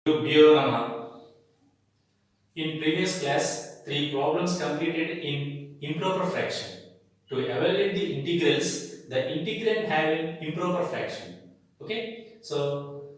Gurubhyo Namah. In previous class, three problems completed in improper fraction. To evaluate the integrals, the integrand having improper fraction. Okay, so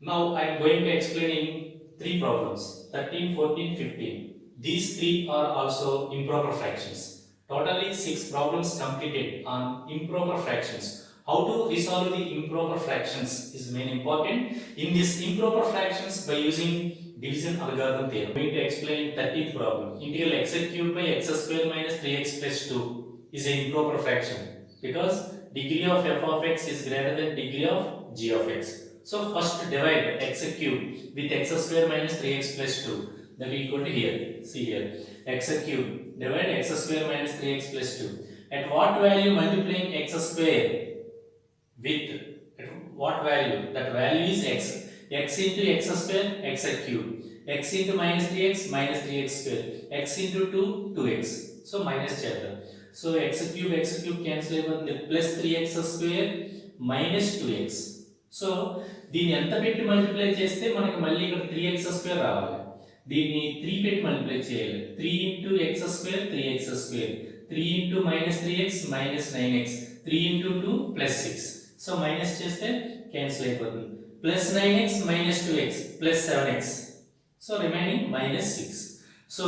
now I am going to explain in three problems 13, 14, 15. These three are also improper fractions. Totally 6 problems completed on improper fractions. How to resolve the improper fractions is main important. In this improper fractions by using division algorithm theorem. I am going to explain 13th problem. Integral x cubed by x square minus 3x plus 2 is an improper fraction because degree of f of x is greater than degree of g of x. So first divide x cube with x square minus 3x plus 2. That is equal to here. See here. X cube divide x square minus 3x plus 2. At what value multiplying x square with at what value? That value is x. X into x square, x cube. X into minus 3x square. X into 2, 2x. So minus cheddar. So x cube cancel with plus 3x square minus 2x. So దీన్ని ఎంత పెట్టి multiply చేస్తే మనకి మళ్ళీ ఇక్కడ 3x square రావాలి. దీన్ని 3 పెట్టి మల్టిప్లై చేయాలి. 3 into x square 3x square. 3 into minus 3x minus 9x. 3 into 2 plus 6. So minus చేస్తే క్యాన్సిల్ అయిపోతుంది. Plus 9x minus 2x plus 7x. So remaining minus 6. So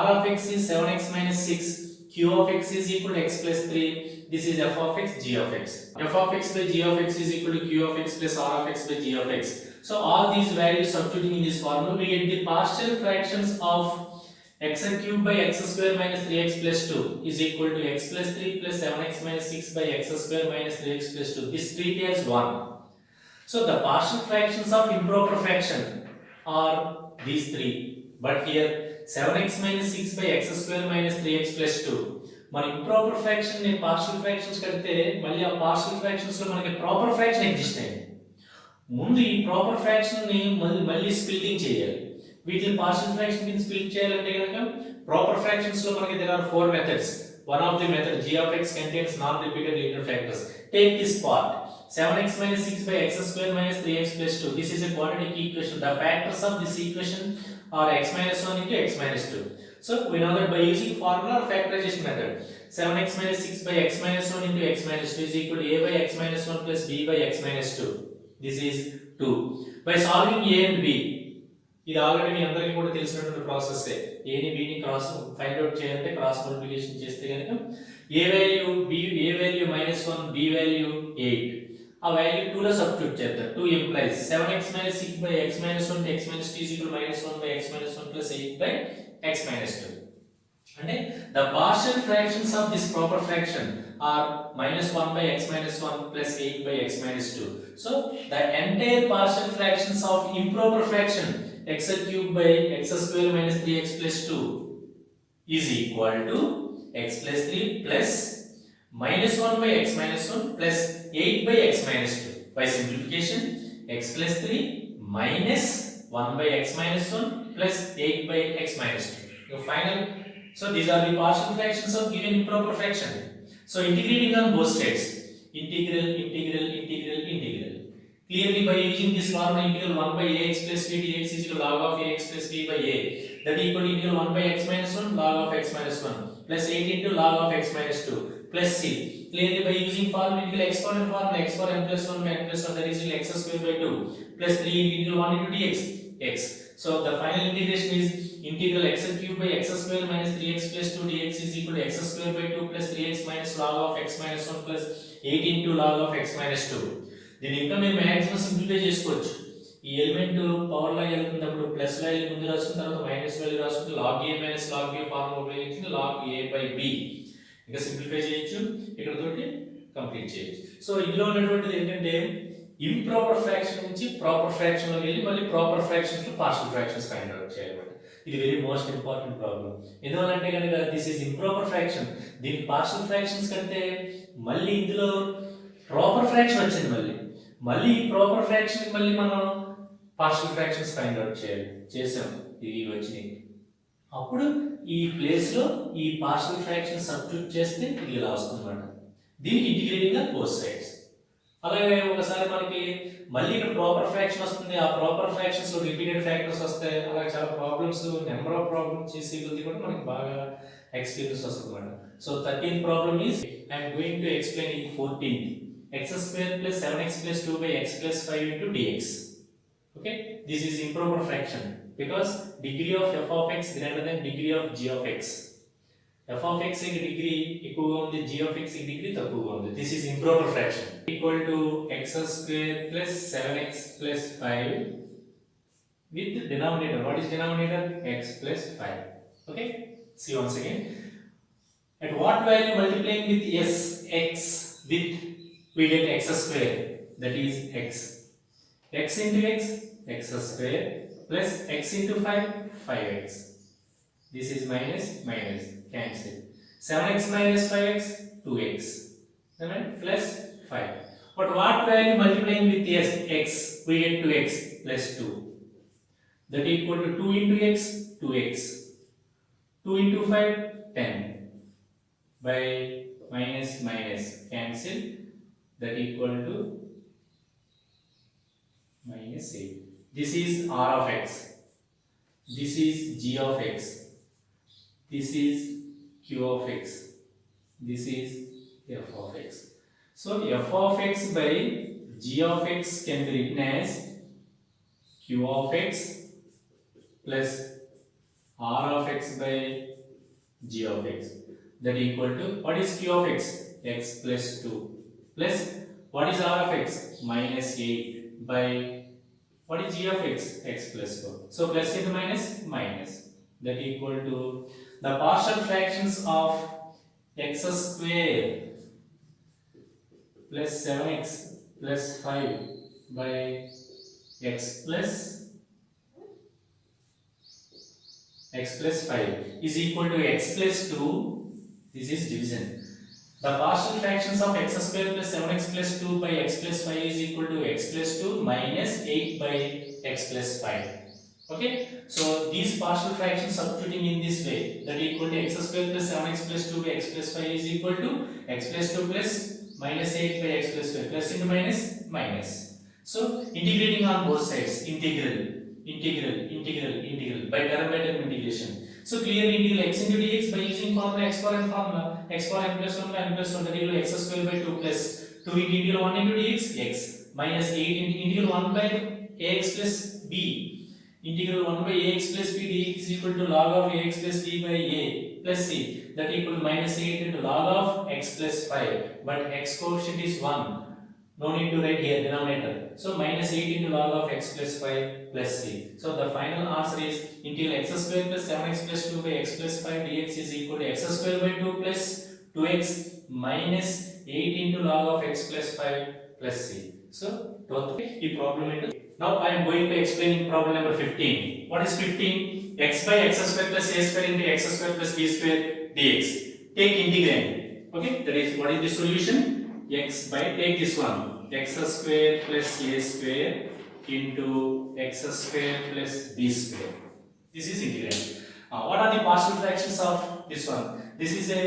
r of x is 7x minus 6. Q of x is equal to x plus 3. This is f of x, g of x. F of x by g of x is equal to q of x plus r of x by g of x. So all these values substituting in this formula, we get the partial fractions of x cube by x square minus 3x plus 2 is equal to x plus 3 plus 7x minus 6 by x square minus 3x plus 2. This treat as 1. So the partial fractions of improper fraction are these three. But here 7x minus 6 by x square minus 3x plus 2. మన improper fraction ని partial fractions కడితే మళ్ళీ ఆ partial fractions లో మనకి proper fraction exist అయింది. ముందు ఈ ప్రాపర్ ఫ్రాక్షన్ ని మళ్ళీ స్ప్లిటింగ్ చేయాలి. వీటిని పార్షియల్ ఫ్రాక్షన్ కింద స్ప్లిట్ చేయాలంటే కనుక ప్రాపర్ ఫ్రాక్షన్స్ లో మనకి there are 4 methods. One of the method g of x contains non-repeated linear factors. Take this part. 7x minus 6 by x square minus 3x plus 2. This is a quadratic equation. The factors of this equation are x minus 1 into x minus 2. So we know that by using formula or factorization method, 7x minus 6 by x minus 1 into x minus 2 is equal to a by x minus 1 plus b by x minus 2. This is 2. By solving a and b, ఇది already మీ అందరికీ కూడా తెలిసినటువంటి process. a ని b ని cross find out చేయాలంటే cross multiplication చేస్తే గనుక a value -1 b value 8. ఆ వాల్యూ 2 లో సబ్స్టిట్యూట్ చేద్దాం. 2 implies 7x minus 6 by x minus 1 to x minus 2 is equal to -1 by x minus 1 plus 8 by x minus 2. అంటే the partial fractions of this proper fraction are -1 by x minus 1 plus 8 by x minus 2. So the entire partial fractions of improper fraction x cubed by x square minus 3x plus 2 is equal to x plus 3 plus -1 by x minus 1 plus 8 by x minus 2. By simplification, x plus 3 minus 1 by x minus 1 plus 8 by x minus 2. Your final. So these are the partial fractions of given improper fraction. So integrating on both sides. Integral. Clearly by using this formula, integral 1 by ax plus b dx is equal to log of ax plus b by a. That is equal to integral 1 by x minus 1 log of x minus 1 plus 8 into log of x minus 2 plus c. Clearly by using formula integral exponent formula x for n plus 1 by n plus 1, that is equal to x square by 2 plus 3 integral 1 into dx x. So the final integration is integral x cube by x square minus 3x plus 2 dx is equal to x square by 2 plus 3x minus log of x minus 1 plus 8 into log of x minus 2. దీని ఇంకా మేము maximum simplify చేసుకోవచ్చు. ఈ element power లో వెళ్తున్నప్పుడు plus value ముందు రాసుకున్న తర్వాత మైనస్ వాల్యూ రాసుకుంటే log a minus log b formula ఉపయోగించి log a by b ఇంకా సింప్లిఫై చేయొచ్చు. ఇక్కడ తోటి కంప్లీట్ చేయొచ్చు. సో ఇందులో ఉన్నటువంటిది ఏంటంటే ఇంప్రాపర్ ఫ్రాక్షన్ నుంచి ప్రాపర్ ఫ్రాక్షన్ లోకి వెళ్ళి మళ్ళీ ప్రాపర్ ఫ్రాక్షన్స్ తో పార్షియల్ ఫ్రాక్షన్స్ ఫైండ్ అవుట్ చేయాలన్నమాట. ఇది వెరీ మోస్ట్ ఇంపార్టెంట్ ప్రాబ్లం. ఎందువల్లంటే కనుక దిస్ ఈజ్ ఇంప్రాపర్ ఫ్రాక్షన్. దీనికి పార్షియల్ ఫ్రాక్షన్స్ కంటే మళ్ళీ ఇందులో ప్రాపర్ ఫ్రాక్షన్ వచ్చింది. మళ్ళీ ఈ ప్రాపర్ ఫ్రాక్షన్ కి మళ్ళీ మనం పార్షియల్ ఫ్రాక్షన్స్ ఫైండ్ అవుట్ చేసాం. ఇవి వచ్చినాయి. అప్పుడు ఈ ప్లేస్ లో ఈ పార్షియల్ ఫ్రాక్షన్ సబ్స్టిట్యూట్ చేస్తే ఇది ఇలా వస్తుందన్నమాట. దీనికి ఇంటిగ్రేటింగ్ గా బోత్ సైడ్స్. అలాగే ఒకసారి మనకి మళ్ళీ ఇక్కడ ప్రాపర్ ఫ్రాక్షన్ వస్తుంది, ఆ ప్రాపర్ ఫ్రాక్షన్స్ లో రిపీటెడ్ ఫ్యాక్టర్స్ వస్తాయి, అలాగే చాలా ప్రాబ్లమ్స్, నెంబర్ ఆఫ్ ప్రాబ్లమ్స్ చేసే కొద్ది కూడా మనకి బాగా ఎక్స్పీరియన్స్ వస్తుంది అన్నమాట. So 13th problem is I'm going to explain in 14th x square plus 7x plus 2 by x plus 5 into dx. Okay, this is improper fraction because degree of f of x greater than degree of g of x. f of x కి degree ఎక్కువగా ఉంది, g of x కి degree తక్కువగా ఉంది. This is improper fraction. Equal to x square plus 7x plus 5 with denominator. What is denominator? X plus 5. Okay, see once again. At what value multiplying with s x with we get x square, that is x. X into x, x square plus x into 5, 5x. This is minus, minus, cancel. 7x minus 5x, 2x. Right? Plus 5. But what value multiplying with s, x, we get 2x plus 2. That equal to 2 into x, 2x. 2 into 5, 10. By minus, minus, cancel. That equal to minus 8. This is r of x. This is g of x. This is q of x. This is f of x. So f of x by g of x can be written as q of x plus r of x by g of x. That equal to, what is q of x? X plus 2. Plus, what is r of x? Minus 8 by, what is g of x? X plus 4. So plus into minus, minus. That equal to the partial fractions of x square plus 7x plus 5 by x plus 5 is equal to x plus 2. This is division. The partial fractions of x square plus 7x plus 2 by x plus 5 is equal to x plus 2 minus 8 by x plus 5. Okay, so these partial fractions substituting in this way, that equal to x square plus 7x plus 2 by x plus 5 is equal to x plus 2 plus minus 8 by x plus 5, plus into minus, minus. So integrating on both sides, integral by term integration. So clearly integral x into dx by using formula, x power n formula, x power n plus 1 by n plus 1, that equal to x square by 2 plus 2 into integral 1 into dx, x, minus 8 into integral 1 by ax plus b, integral 1 by ax plus b dx is equal to log of ax plus b by a plus c, that equal to minus 8 into log of x plus 5, but x coefficient is 1. No need to write here denominator. So minus 8 into log of x plus 5 plus c. So the final answer is integral x square plus 7x plus 2 by x plus 5 dx is equal to x square by 2 plus 2x minus 8 into log of x plus 5 plus c. So the problem into. Now I am going to explain in problem number 15. What is 15? X by x square plus a square into x square plus b square dx. Take integrand. Okay, that is, what is the solution? X by, take this one, x square plus a square into x square plus b square. This is integrand. What are the partial fractions of this one? This is a,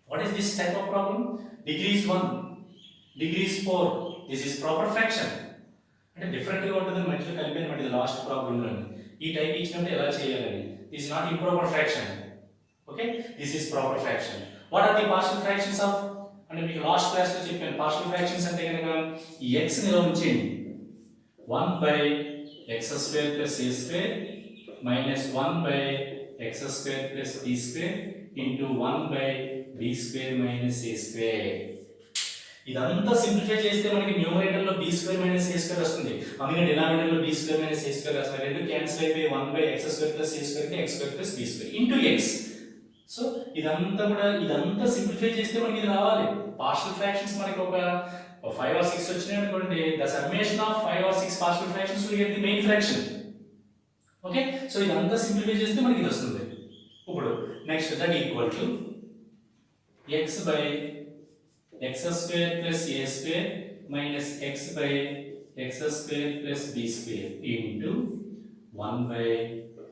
what is this type of problem? Degree is 1, degree is 4. This is proper fraction. అంటే డిఫరెంట్గా ఉంటుంది, మధ్యలో కలిపిన మధ్య last ప్రాబ్లంలో ఈ type ఇచ్చినప్పుడు ఎలా చేయాలని. This is not improper fraction. Okay, this is proper fraction. What are the partial fractions of, అంటే మీకు లాస్ట్ క్లాస్లో చెప్పాను, పార్షియల్ ఫ్రాక్షన్స్ అంటే కనుక ఈ x ని ఇలా ఉంచేయండి, 1 by x square plus a square minus 1 by x square plus b square into 1 by b square minus a square. ఇదంతా సింప్లిఫై చేస్తే మనకి న్యూమరేటర్ లో b square minus a square వస్తుంది, అందుకే డినామినేటర్ లో b square minus a square వస్తుంది. రెండు cancel అయిపోయి 1 by x square plus a square కి x square plus b square into x. So ఇదంతా సింప్లిఫై చేస్తే మనకి ఇది రావాలి. పార్షియల్ ఫ్రాక్షన్స్ మనకి ఒక 5 or 6 వచ్చినాయి అనుకోండి, the summation of 5 or 6 partial fractions will get the main fraction. Okay, so ఇదంతా సింప్లిఫై చేస్తే మనకి ఇది వస్తుంది. ఇప్పుడు next that equal to x by x square plus a square minus x by x square plus b square into 1 by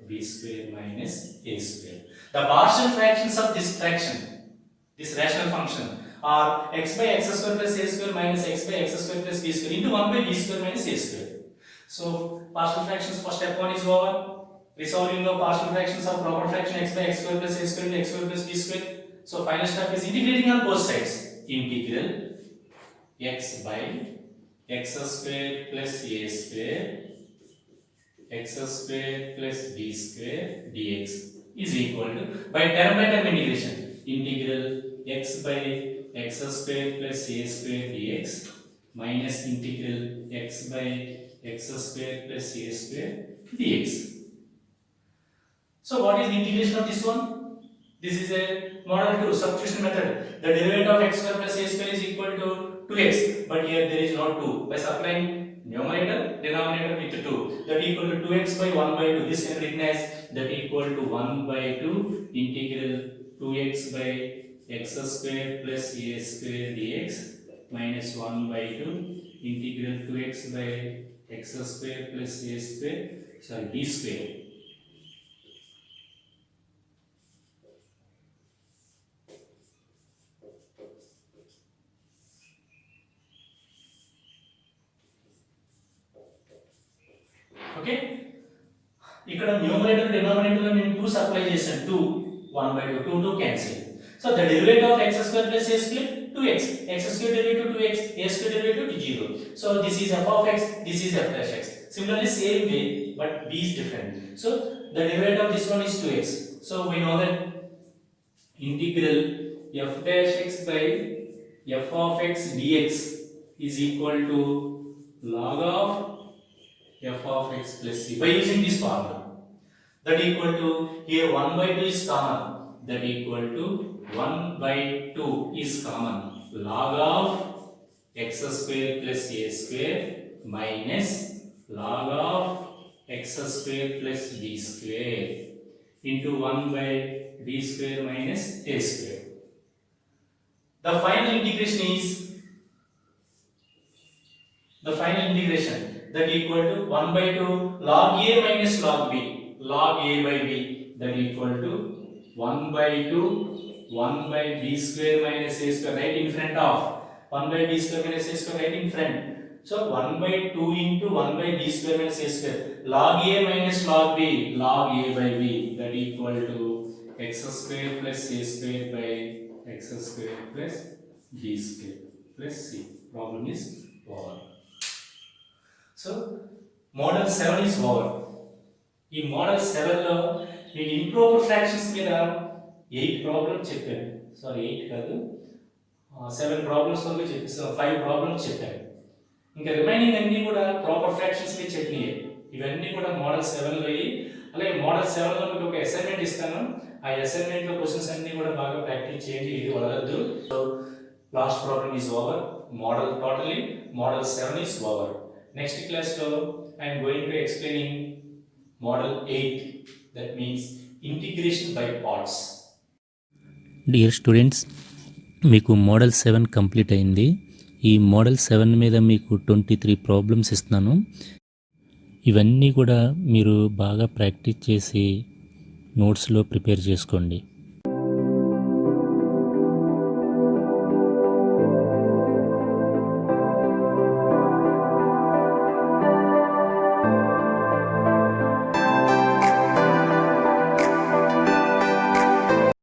b square minus a square. The partial fractions of this fraction, this rational function, or x by x square plus a square minus x by x square plus b square into 1 by b square minus a square. So partial fractions for step 1 is over. Resolving the partial fractions of proper fraction x by x square plus a square into x square plus b square. So final step is integrating on both sides. Integral x by x square plus a square x square plus b square dx is equal to, by term integration, integral x by x square plus a square dx minus integral x by x square plus a square dx. So what is the integration of this one? This is a model 2 substitution method. The derivative of x square plus a square is equal to 2x, but here there is no 2. By supplying numerator denominator with 2, that equal to 2x by 1 by 2. This can be written as that equal to 1 by 2 integral 2x by x square plus a square dx minus 1 by 2 integral 2x by x square plus a square, sorry, b square. Okay, ఇక్కడ numerator denominator లో నేను 2 supply చేశాను. 2 1 by 2 2 cancel. So the derivative of x square plus a square 2x, x square derivative 2x, a square derivative to 0. So this is f of x, this is f dash x. Similarly same way, but b is different. So the derivative of this one is 2x. So we know that integral f dash x by f of x dx is equal to log of f of x plus c, by using this formula. That equal to, here 1 by 2 is common, that equal to 1 by 2 is common, log of x square plus a square minus log of x square plus b square into 1 by b square minus a square. The final integration is, that equal to 1 by 2 log a minus log b, log a by b, that equal to 1 by 2 1 by b square minus a square, right in front of 1 by b square minus a square, right in front. So 1 by 2 into 1 by b square minus a square, log a minus log b, log a by b, that equal to x square plus a square by x square plus b square plus c. Problem is over. So model 7 is over. ఈ model 7 లో మీకు improper fractions మీద 8 problems చెప్పాను. Sorry 8 కాదు, 7 problems వరకు చెప్పాను, 5 problems చెప్పాను. ఇంకా రిమైనింగ్ అన్నీ కూడా ప్రాపర్ ఫ్రాక్షన్స్ మీద చెప్పినాయి. ఇవన్నీ కూడా మోడల్ 7 లో. అలాగే మోడల్ 7 లో మీకు ఒక అసైన్మెంట్ ఇస్తాను. ఆ అసైన్మెంట్ లో క్వశ్చన్స్ అన్నీ కూడా బాగా ప్రాక్టీస్ చేయండి, ఇది వదలద్దు. So last problem is over. Model totally model 7 is over. Next class లో I am going to explaining model 8, that means integration by parts. Dear students, మీకు మోడల్ 7 కంప్లీట్ అయింది. ఈ మోడల్ 7 మీద మీకు 23 ప్రాబ్లమ్స్ ఇస్తున్నాను. ఇవన్నీ కూడా మీరు బాగా ప్రాక్టీస్ చేసి నోట్స్లో ప్రిపేర్ చేసుకోండి.